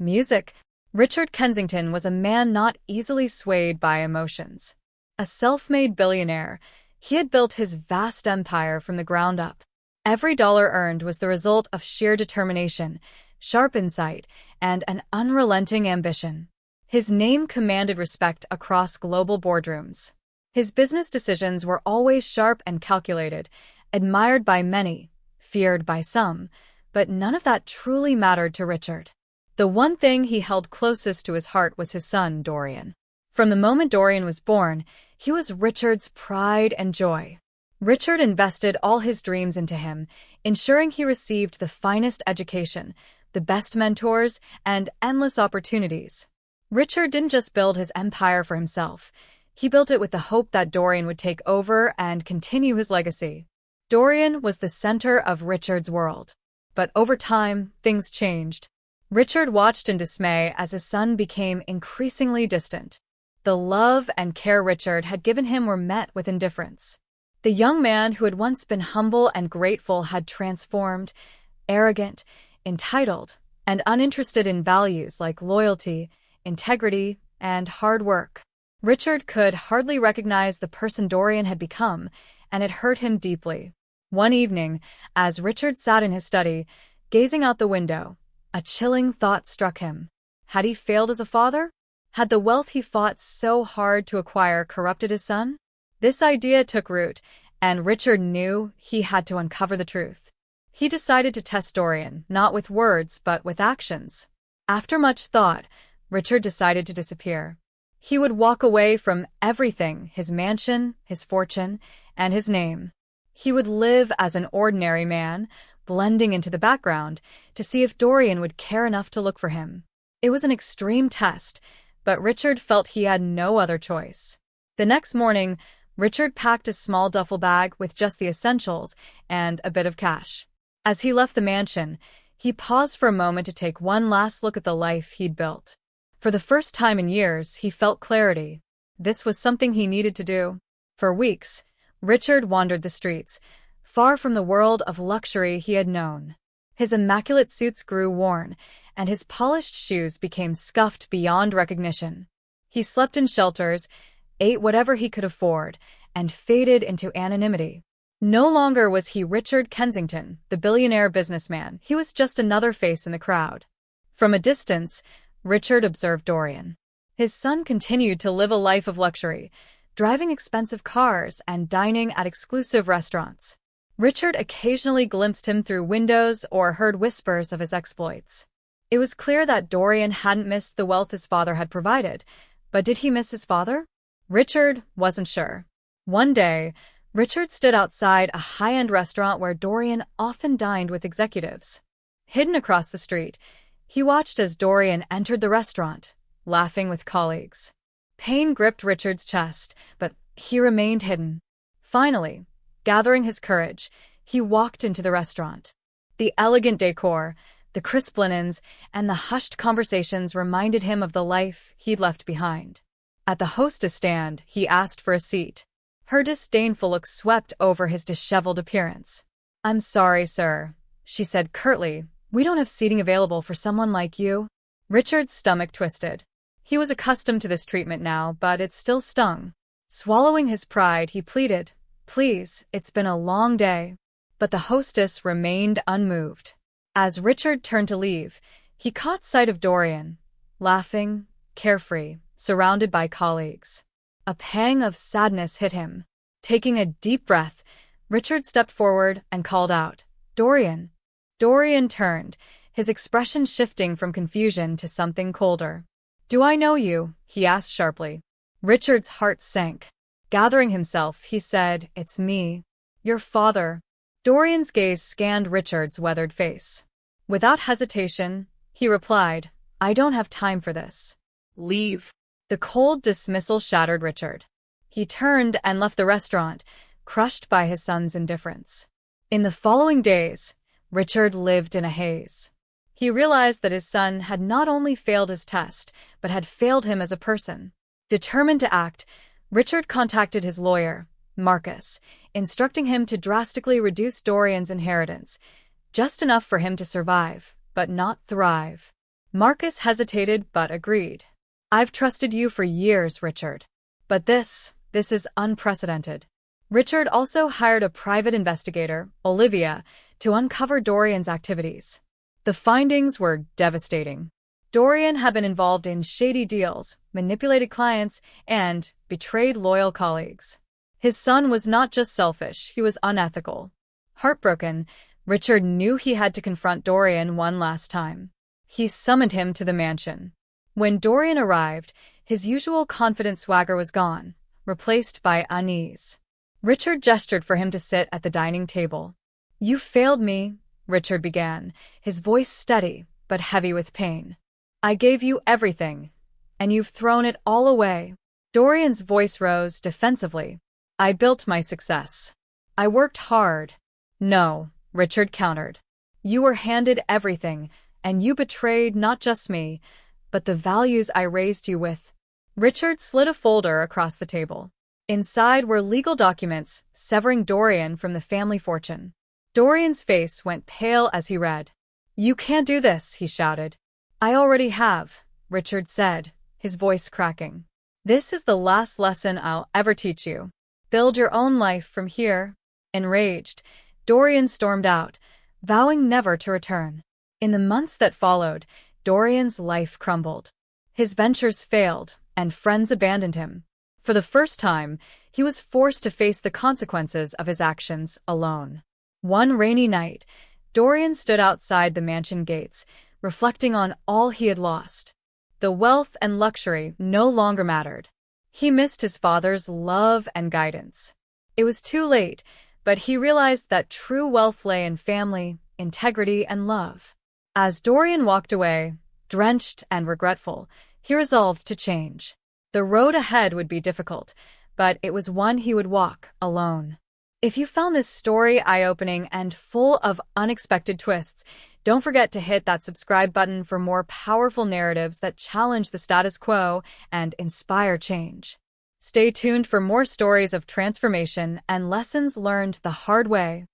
Music. Richard Kensington was a man not easily swayed by emotions. A self-made billionaire, he had built his vast empire from the ground up. Every dollar earned was the result of sheer determination, sharp insight, and an unrelenting ambition. His name commanded respect across global boardrooms. His business decisions were always sharp and calculated, admired by many, feared by some, but none of that truly mattered to Richard. The one thing he held closest to his heart was his son, Dorian. From the moment Dorian was born, he was Richard's pride and joy. Richard invested all his dreams into him, ensuring he received the finest education, the best mentors, and endless opportunities. Richard didn't just build his empire for himself. He built it with the hope that Dorian would take over and continue his legacy. Dorian was the center of Richard's world. But over time, things changed. Richard watched in dismay as his son became increasingly distant. The love and care Richard had given him were met with indifference. The young man who had once been humble and grateful had transformed, arrogant, entitled, and uninterested in values like loyalty, integrity, and hard work. Richard could hardly recognize the person Dorian had become, and it hurt him deeply. One evening, as Richard sat in his study, gazing out the window, a chilling thought struck him. Had he failed as a father? Had the wealth he fought so hard to acquire corrupted his son? This idea took root, and Richard knew he had to uncover the truth. He decided to test Dorian, not with words, but with actions. After much thought, Richard decided to disappear. He would walk away from everything, his mansion, his fortune, and his name. He would live as an ordinary man, blending into the background, to see if Dorian would care enough to look for him. It was an extreme test, but Richard felt he had no other choice. The next morning, Richard packed a small duffel bag with just the essentials and a bit of cash. As he left the mansion, he paused for a moment to take one last look at the life he'd built. For the first time in years, he felt clarity. This was something he needed to do. For weeks, Richard wandered the streets, far from the world of luxury he had known. His immaculate suits grew worn, and his polished shoes became scuffed beyond recognition. He slept in shelters, ate whatever he could afford, and faded into anonymity. No longer was he Richard Kensington, the billionaire businessman. He was just another face in the crowd. From a distance, Richard observed Dorian. His son continued to live a life of luxury, driving expensive cars and dining at exclusive restaurants. Richard occasionally glimpsed him through windows or heard whispers of his exploits. It was clear that Dorian hadn't missed the wealth his father had provided, but did he miss his father? Richard wasn't sure. One day, Richard stood outside a high-end restaurant where Dorian often dined with executives. Hidden across the street, he watched as Dorian entered the restaurant, laughing with colleagues. Pain gripped Richard's chest, but he remained hidden. Finally, gathering his courage, he walked into the restaurant. The elegant decor, the crisp linens, and the hushed conversations reminded him of the life he'd left behind. At the hostess stand, he asked for a seat. Her disdainful look swept over his disheveled appearance. "I'm sorry, sir," she said curtly. "We don't have seating available for someone like you." Richard's stomach twisted. He was accustomed to this treatment now, but it still stung. Swallowing his pride, he pleaded, "Please, it's been a long day." But the hostess remained unmoved. As Richard turned to leave, he caught sight of Dorian, laughing, carefree, surrounded by colleagues. A pang of sadness hit him. Taking a deep breath, Richard stepped forward and called out, "Dorian." Dorian turned, his expression shifting from confusion to something colder. "Do I know you?" he asked sharply. Richard's heart sank. Gathering himself, he said, "It's me. Your father." Dorian's gaze scanned Richard's weathered face. Without hesitation, he replied, "I don't have time for this. Leave." The cold dismissal shattered Richard. He turned and left the restaurant, crushed by his son's indifference. In the following days, Richard lived in a haze. He realized that his son had not only failed his test, but had failed him as a person. Determined to act, Richard contacted his lawyer, Marcus, instructing him to drastically reduce Dorian's inheritance, just enough for him to survive, but not thrive. Marcus hesitated but agreed. I've trusted you for years, Richard. But this is unprecedented. Richard also hired a private investigator, Olivia, to uncover Dorian's activities. The findings were devastating. Dorian had been involved in shady deals, manipulated clients, and betrayed loyal colleagues. His son was not just selfish, he was unethical. Heartbroken, Richard knew he had to confront Dorian one last time. He summoned him to the mansion. When Dorian arrived, his usual confident swagger was gone, replaced by unease. Richard gestured for him to sit at the dining table. "You failed me," Richard began, his voice steady but heavy with pain. "I gave you everything, and you've thrown it all away." Dorian's voice rose defensively. "I built my success. I worked hard." "No," Richard countered. "You were handed everything, and you betrayed not just me, but the values I raised you with." Richard slid a folder across the table. Inside were legal documents severing Dorian from the family fortune. Dorian's face went pale as he read. "You can't do this," he shouted. "I already have," Richard said, his voice cracking. "This is the last lesson I'll ever teach you. Build your own life from here." Enraged, Dorian stormed out, vowing never to return. In the months that followed, Dorian's life crumbled. His ventures failed, and friends abandoned him. For the first time, he was forced to face the consequences of his actions alone. One rainy night, Dorian stood outside the mansion gates, reflecting on all he had lost. The wealth and luxury no longer mattered. He missed his father's love and guidance. It was too late, but he realized that true wealth lay in family, integrity, and love. As Dorian walked away, drenched and regretful, he resolved to change. The road ahead would be difficult, but it was one he would walk alone. If you found this story eye-opening and full of unexpected twists, don't forget to hit that subscribe button for more powerful narratives that challenge the status quo and inspire change. Stay tuned for more stories of transformation and lessons learned the hard way.